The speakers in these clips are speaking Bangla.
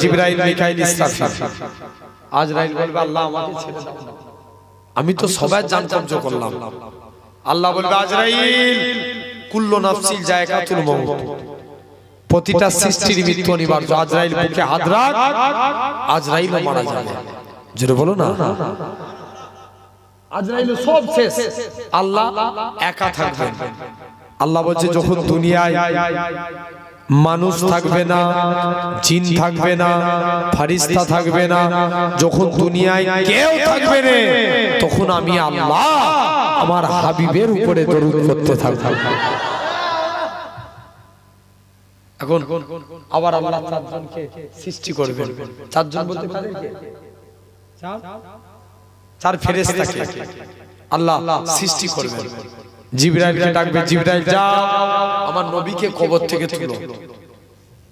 জিবরাইল মিকাইল ইসরাফিল আজরাইল বলবে আল্লাহ আমাকে ছেড়ে দাও, আমি তো সবার জান কবজ করলাম। আল্লাহ বলবে আজরাইল কুল্লু নাফসিল জায়গাতুল মউত, প্রতিটা সৃষ্টির মৃত্যু অনিবার্য। আজরাইল বুকে হাত রাখ, আজরাইলও মারা যাবে। জোরে বলো না, আজরাইল সব শেষ, আল্লাহ একা থাকবেন। আল্লাহ বলছে যখন দুনিয়ায় মানুষ থাকবে না, জিন থাকবে না, ফারিস্তা থাকবে না, যখন দুনিয়ায় কেউ থাকবে না, তখন আমি আল্লাহ আমার হাবিবের উপরে দরুদ করতে থাকব। এখন আবার আল্লাহ চারজনকে সৃষ্টি করবেন। চারজন বলতে কাদেরকে? চার ফেরেশতাকে আল্লাহ সৃষ্টি করবেন। জিবরাইলকে ডাকবে, জিবরাইল যাও আমার নবীকে কবর থেকে তুলো।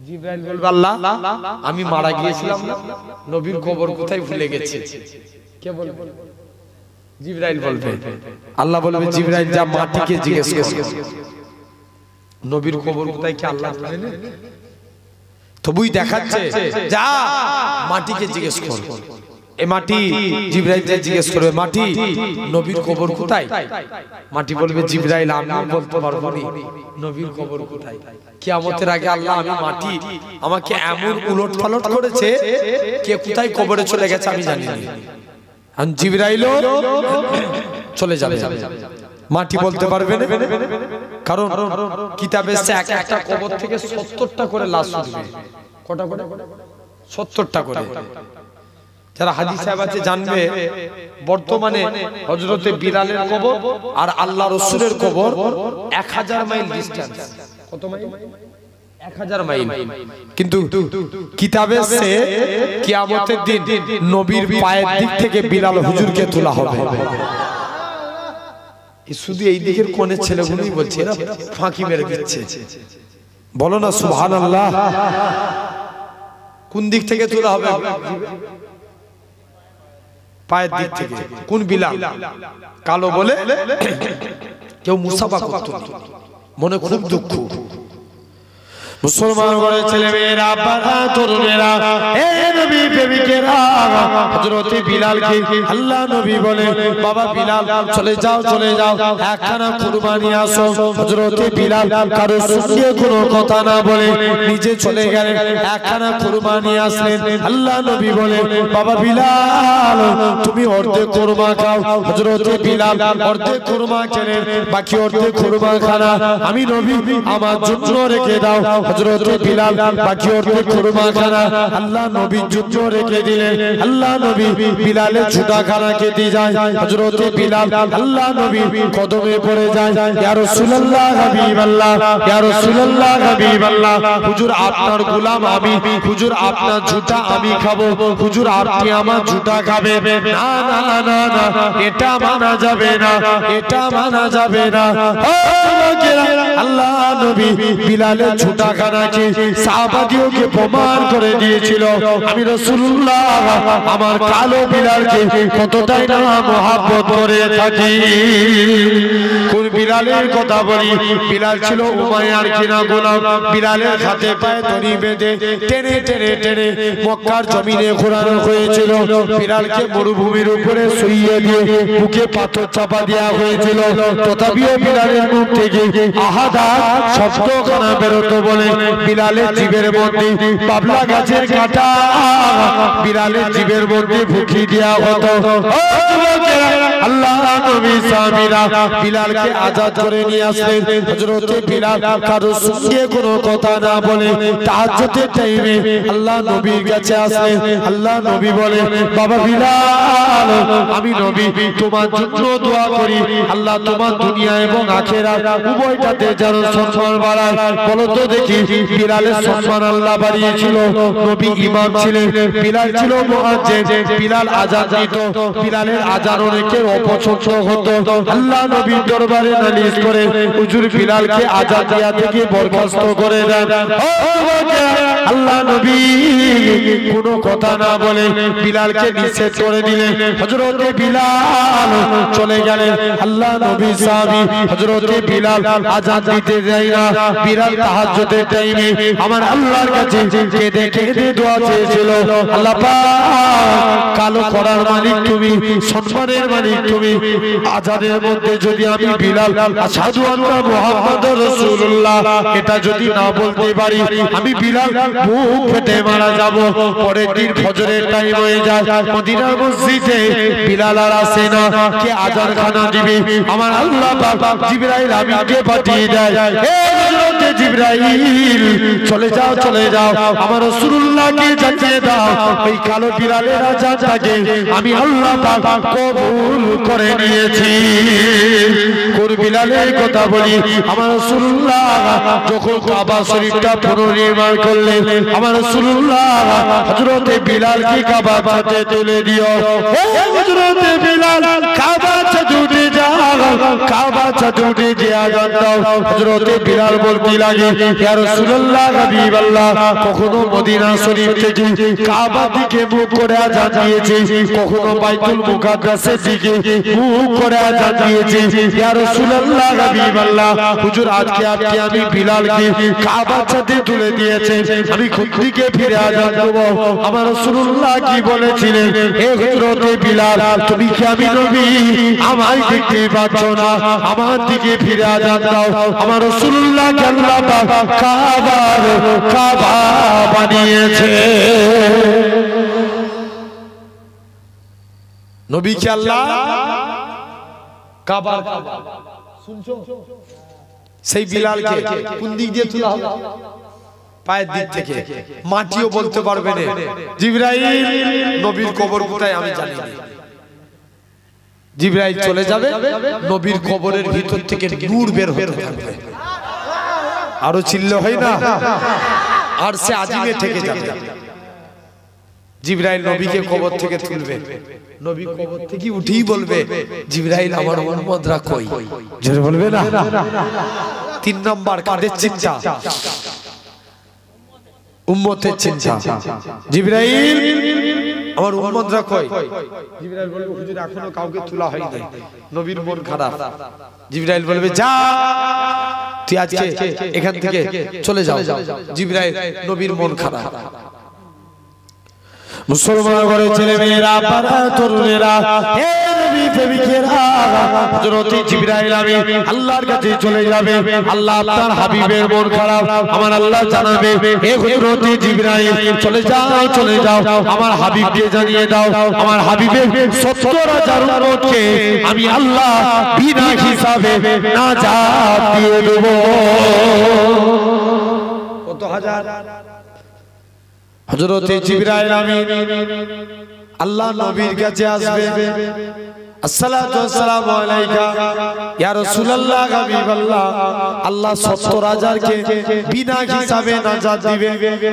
জিবরাইল বলবে আল্লাহ আমি মারা গিয়েছিলাম না, নবীর কবর কোথায় ভুলে গেছি। কে বলবে? জিবরাইল বলবে। আল্লাহ বলবে জিবরাইল যা মাটিকে জিজ্ঞেস কর নবীর কবর কোথায়, কি আল্লাহ জানে? তবুই দেখাচ্ছে যা মাটিকে জিজ্ঞেস কর। এ মাটি, জিবরাইল যে জিজ্ঞেস করবে মাটি নবীর কবর কোথায়? মাটি বলবে জিবরাইল আমি বলতে পারবো না নবীর কবর কোথায়। কিয়ামতের আগে আল্লাহ আমি মাটি আমাকে এমন উলট পালট করেছে, কে কোথায় কবরে চলে গেছে আমি জানি না। আর জিবরাইলও চলে যাবে, মাটি বলতে পারবে না, কারণ কিতাবে একটা কবর থেকে 70টা করে লাশ উঠবে। কটা করে? 70টা করে। যারা হাজি সাহেব আছে জানবে, বর্তমানে হযরতে বিলালের কবর আর আল্লাহ রাসূলের কবর 1000 মাইল ডিসটেন্স। কত মাইল? 1000 মাইল। কিন্তু কিতাবে সে কিয়ামতের দিন নবীর পায়ের দিক থেকে বিলাল হুজুরকে তোলা হবে। শুধু এই দিকের কোণের ছেলেগুলোই বলছে, এরা ফাঁকি মেরে দিচ্ছে। বলো না সুবহানাল্লাহ। কোন দিক থেকে তোলা হবে? পায়ের দিক থেকে। কোন বিলাল? কালো বলে কেউ মুসাফা করত, মনে খুব দুঃখ। মুসলমান ঘরে ছেলে মেয়েরা, বাবা তরুণেরা, হে নবী প্রেমিকেরা, হযরতে বিলালকে আল্লাহ নবী বলে বাবা বিলাল চলে যাও, চলে যাও, একখানা কুরবানি আসো। হযরতে বিলাল কারো সঙ্গে কোনো কথা না বলে নিজে চলে গেলেন, একখানা কুরবানি আসলেন। আল্লাহ নবী বলে বাবা বিলাল তুমি অর্ধেক কুরমা খাও। হযরতে বিলাল অর্ধেক কুরমা খেলেন, বাকি অর্ধেক কুরমা খানা আমি নবী আমার জন্য রেখে দাও। হযরতে বিলাল বাকি অর্ধেক কুরমা খানা আল্লাহ নবীর জন্য রেখে দিলেন। আল্লাহ নবী বিলালের ছোটা খানা খেতে যায়। হযরতে বিলাল আল্লাহ নবী কদমে পড়ে যায়, ইয়া রাসূলুল্লাহ হাবিবাল্লাহ, ইয়া রাসূলুল্লাহ হাবিবাল্লাহ, হুজুর আপনার গোলাম আমি, হুজুর আপনার ঝুটা আমি খাবো, হুজুর আপনি আমার ঝুটা খাবেন। না না না না, এটা মানা যাবে না, এটা মানা যাবে না। আল্লাহ নবী বিলালের ছোটা খানাকে সাহাবাদিওকে প্রমাণ করে দিয়েছিল আমি রাসূলুল্লাহ আমার কালো বিলালকে কতটাই না মহব্বত করে থাকি। কোন বিলালের কথা বলি? বিলাল ছিল উমাইয়ার কিনা গোলাম। বিলালের হাতে পায়ে দড়ি বেঁধে টেনে টেনে টেনে মক্কার জমিনে ঘোরানো হয়েছিল। বিলালকে মরুভূমির উপরে শুইয়ে দিয়ে বুকে পাথর চাপা দেওয়া হয়েছিল। তথাপিও বিলালের মুখ থেকে আহাদা শব্দ কানা বেরোতো বলে বিলালের জিভের মধ্যে পাবলা গাছের কাঁটা বিলালের জিভের মধ্যে ফুঁকি দেওয়া হতো। আল্লাহ নবী সাহাবীরা বিলালকে আজাদ করে নিয়ে আসলেন। হযরতে বিলাল কারো সঙ্গে কোনো কথা না বলে তাহাজ্জুদের টাইমে আল্লাহ নবীর কাছে আসলেন। আল্লাহ নবী বলে বাবা বিলাল আমি নবী তোমার জন্য দোয়া করি, আল্লাহ তোমার দুনিয়া এবং আখিরাত উভয়টাতে যেন সম্মান বাড়ায়। বলো তো দেখি বিলালের সম্মান আল্লাহ বাড়িয়েছিল। নবী ইমাম ছিলেন, বিলাল ছিল মুয়াজ্জিন, বিলাল আযান দিত, বিলালের আযান অনেকের অপছন্দ হতো। আল্লাহ নবীর দরবারে নালিশ করে হুজুর বিলালকে আযান দেয়া থেকে বরখাস্ত করে দেন। আল্লাহ নবী কোনো কথা না বলে বিলালকে নিষেধ করে দিলেন। হযরতে বিলাল চলে গেলেন। আল্লাহ নবী সাহাবী হযরতে বিলাল আযান দিতে যায় না। বিলাল তাহাজ্জুদের টাইমে আমার আল্লাহর কাছে কেঁদে কেঁদে দোয়া চেয়েছিল, আল্লাহ পাক কালো করার মালিক তুমি, সম্মানের মালিক তুমি, আযানের মধ্যে যদি আমি বিলাল আশহাদু আন্না মুহাম্মাদুর রাসূলুল্লাহ এটা যদি না বলতে পারি আমি বিলাল মুখ ফেটে মারা যাব। পরের দিন ফজরের টাইম হয়ে যায়, মদিনার মসজিদে বিলাল আর আসে না, কে আযান খানা দিবে? আমার আল্লাহ পাক জিবরাইল আমিনকে পাঠিয়ে দেয়, হে হযরতে জিবরাইল চলে যাও চলে যাও, আমার রাসূলুল্লাহকে জানিয়ে দাও ওই কালো বিলালের আযানটাকে আমি আল্লাহ পাক কবুল করে নিয়েছি। কোন বিলালের কথা বলি? আমার রাসূলুল্লাহ যখন কাবা শরীফটা পুনর্নির্মাণ করলেন, আমার রাসূলুল্লাহ হযরতে বিলালকে কাবা ছাদে তুলে দিও, হে হযরতে বিলাল কাবা ছাদে উঠে যাও, কাবা ছাদে উঠে যে আযান দাও। হযরতে বিলাল বলতে লাগে, ইয়া রাসূলুল্লাহ হাবিবাল্লাহ কখনো মদিনা শরীফ থেকে কাবা দিকে মুখ করে আযান দিয়েছে, কখনো বাইতুল মুকাদ্দাসের দিকে মুখ করে আযান দিয়েছে। ইয়া রাসূলুল্লাহ হাবিবাল্লাহ হুজুর আজকে আপনি আমি বিলালকে কাবা ছাদে তুলে দিয়েছেন, আমি কোন দিকে ফিরে আযান দেব? আমার রাসূলুল্লাহ কি বলেছিলেন, হে হযরতে বিলাল তুমি কি আমি নবী আমায় দেখতে পাচ্ছ না? আমার দিকে ফিরে আযান দাও। আমার রাসূলুল্লাহ আল্লাহ পাক কাবা বানিয়েছে। নবীকে আল্লাহ কাবা শুনছো? সেই বিলালকে কোন দিক দিয়ে তোলা হবে? পায়ের দিক থেকে, মাটিও বলতে পারবে না। জিবরাইল নবীর কবর কোথায় আমি জানি না, জিবরাইল চলে যাবে, নবীর কবরের ভিতর থেকে নূর বের হতে থাকবে, আরো চিল্লা হয় না, আর সে আজিমে থেকে যাবে। জিবরাইল নবীকে কবর থেকে তুলবে, নবী কবর থেকে উঠেই বলবে, জিবরাইল আমার উম্মতরা কই? জোরে বলবে না? 3 নাম্বার কাদের চিন্তা? উম্মতের চিন্তা। জিবরাইল আমার উম্মতরা কই? জিবরাইল বলবে, হুজুর এখনো কাউকে তোলা হয়নি, নবীর মন খারাপ। জিবরাইল বলবে, যা তুই আজকে এখান থেকে চলে যাও। জিবরাইল নবীর মন খারাপ। মুসলমান ঘরে ছেলে মেয়েরা, পাড়া তরুণেরা, হে নবী প্রেমিকেরা, হযরতে জিবরাইল আমিন আল্লাহর কাছে চলে যাবে। আল্লাহ আপনার হাবিবের মন খারাপ, আমার আল্লাহ জানাবে, হে হযরতে জিবরাইল চলে যাও চলে যাও, আমার হাবিবকে জানিয়ে দাও আমার হাবিবের 70,000 উম্মতকে আমি আল্লাহ বিনা হিসাবে নাজাত দিয়ে দেব। কত হাজার? হযরতে জিবরাইল আমিন আল্লাহ নবীর কাছে আসবে, আসসালাতু ওয়াসসালামু আলাইকা ইয়া রাসূলুল্লাহ হাবিবাল্লাহ, আল্লাহ 70,000 কে বিনা হিসাবে নাজাত দিবে।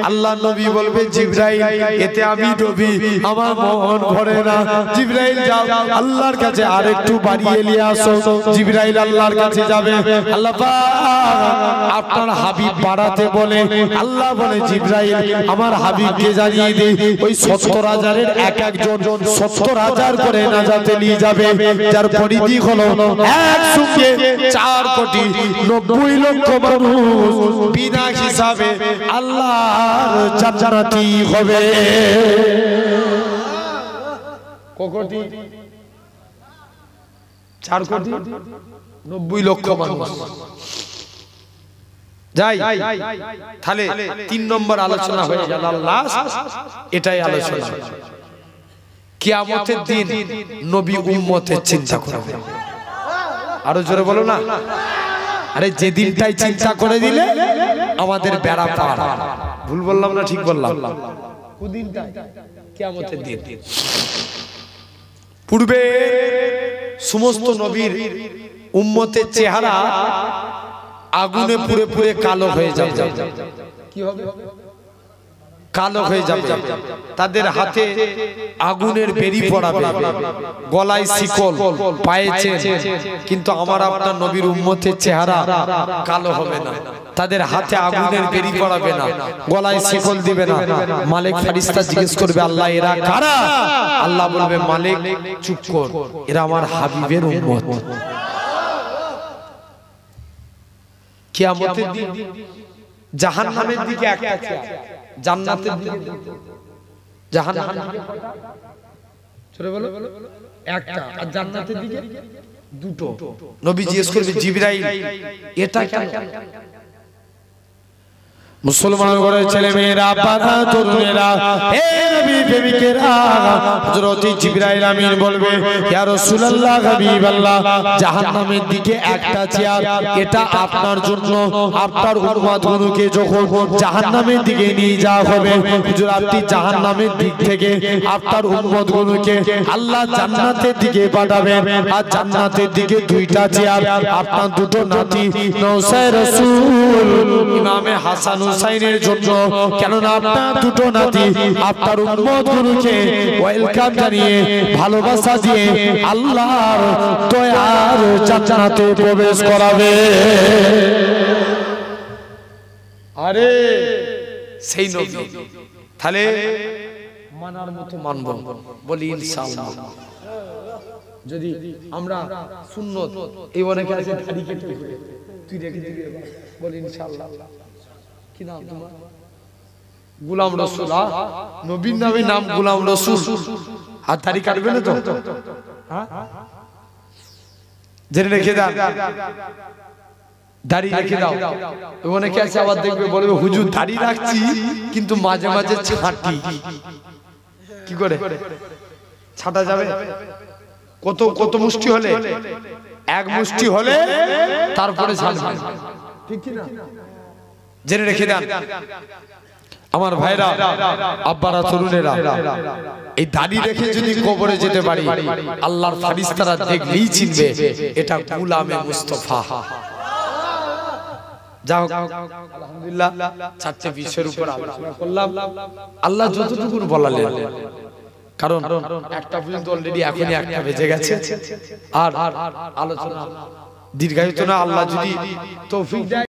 আল্লাহ নবী বলবে, জিবরাইল এতে আমি নবী আমার মন ভরে না, জিবরাইল যাও আল্লাহর কাছে আরেকটু বাড়িয়ে নিয়ে আসো। জিবরাইল আল্লাহর কাছে যাবে, আল্লাহ পাক আপনার হাবিব বাড়াতে বলে, আল্লাহ বলে, জিবরাইল আমার হাবিবকে জানিয়ে দে ওই 70,000 এর এক একজন 70,000 করে নাজাতে নিয়ে যাবে, যার পরিধি হলো 1,4,90,00,000 মানুষ বিনা হিসাবে আল্লাহর জান্নাতি হবে। কোটি 4,90,00,000 মানুষ। যাই তাহলে 3 নম্বর আলোচনা হয়ে গেল, লাস্ট এটাই আলোচনা। কিয়ামতের দিন নবী উম্মতের চিন্তা করবে। আরো জোরে বলো না? আরে যে দিনটাই চিন্তা করে দিলে আমাদের বেড়া পার। ভুল বললাম না ঠিক বললাম? কোন দিনটা? কিয়ামতের দিন। পূর্বে সমস্ত নবীর উম্মতের চেহারা আগুনে পুড়ে পুড়ে কালো হয়ে যাবে। কি হবে? কালো হয়ে যাবে, তাদের হাতে আগুনের বেরি পড়াবে, গলায় শিকল, পায়ে চেন, কিন্তু আমার আপনার নবীর উম্মতের চেহারা কালো হবে না, তাদের হাতে আগুনের বেরি পড়াবে না, গলায় শিকল দিবে না। মালিক ফেরেশতা জিজ্ঞেস করবে, আল্লাহ এরা কারা? আল্লাহ বলবে, মালিক চুপ কর, এরা আমার হাবিবের উম্মত। কিয়ামতের দিন জাহান্নামের দিকে একটা চেয়ার, জান্নাতের দিকে জাহান্নামের দিকে ছোট বলো একটা, আর জান্নাতের দিকে দুটো। নবী জিজ্ঞেস করবে, জিবরাইল এটা কেন? মুসলমান ঘরের ছেলে মেয়েরা, বাবা তরুণেরা, হে নবী প্রেমিকেরা, হযরত জিবরাইল আমিন বলবে, ইয়া রাসূলুল্লাহ হাবিবাল্লাহ, জাহান্নামের দিকে একটা চেয়ার, এটা আপনার জন্য, আপনার উম্মতগুলোকে যখন জাহান্নামের দিকে নিয়ে যাওয়া হবে, হুজুর আপনি জাহান্নামের দিক থেকে আপনার উম্মতগুলোকে আল্লাহ জান্নাতের দিকে পাঠাবেন, আর জান্নাতের দিকে দুইটা চেয়ার, আপনার দুটো নাতি নওসায় রাসূল ইমামে হাসান হুসাইনের জন্য, কেননা আপনার দুটো নাতি আপনার উম্মতগুলোকে ওয়েলকাম জানিয়ে, ভালোবাসা দিয়ে আল্লাহর দয়ার জান্নাতে প্রবেশ করাবে। আরে সেই নবী, তাহলে মানার মতো মানব, বলি ইনশাআল্লাহ। যদি আমরা সুন্নত, এই অনেকে আছে দাড়ি কেটে তুই রেখে দিবি, বলি ইনশাআল্লাহ। কি নাম তোমার? গোলাম রসুল। নবীর নামে নাম গোলাম রসুল, আর দাড়ি কাটবে না তো? জেনে রেখে দাও, দাড়ি রেখে দাও। অনেকে আছে আবার দেখবে বলবে, হুজুর দাড়ি রাখছি কিন্তু মাঝে মাঝে ছাঁটি। কি করে ছাঁটা যাবে? কত কত মুষ্টি হলে? এক মুষ্টি হলে তারপরে ছাঁটবে, ঠিক কি না? জেনে রেখে দেন আমার ভাইরা, আব্বারা, তরুণেরা, এই দাড়ি রেখে যদি কবরে যেতে পারি, আল্লাহর ফেরেশতারা দেখলেই চিনবে এটা গোলামে মুস্তাফা। যাও আলহামদুলিল্লাহ, চারটি বিষয়ের উপর আলোচনা করলাম, আল্লাহ যতটুকু বলালেন, কারণ একটা পর্যন্ত অলরেডি এখনই একটা বেজে গেছে, আর আলোচনা দীর্ঘায়িত না। আল্লাহ যদি তৌফিক দেয়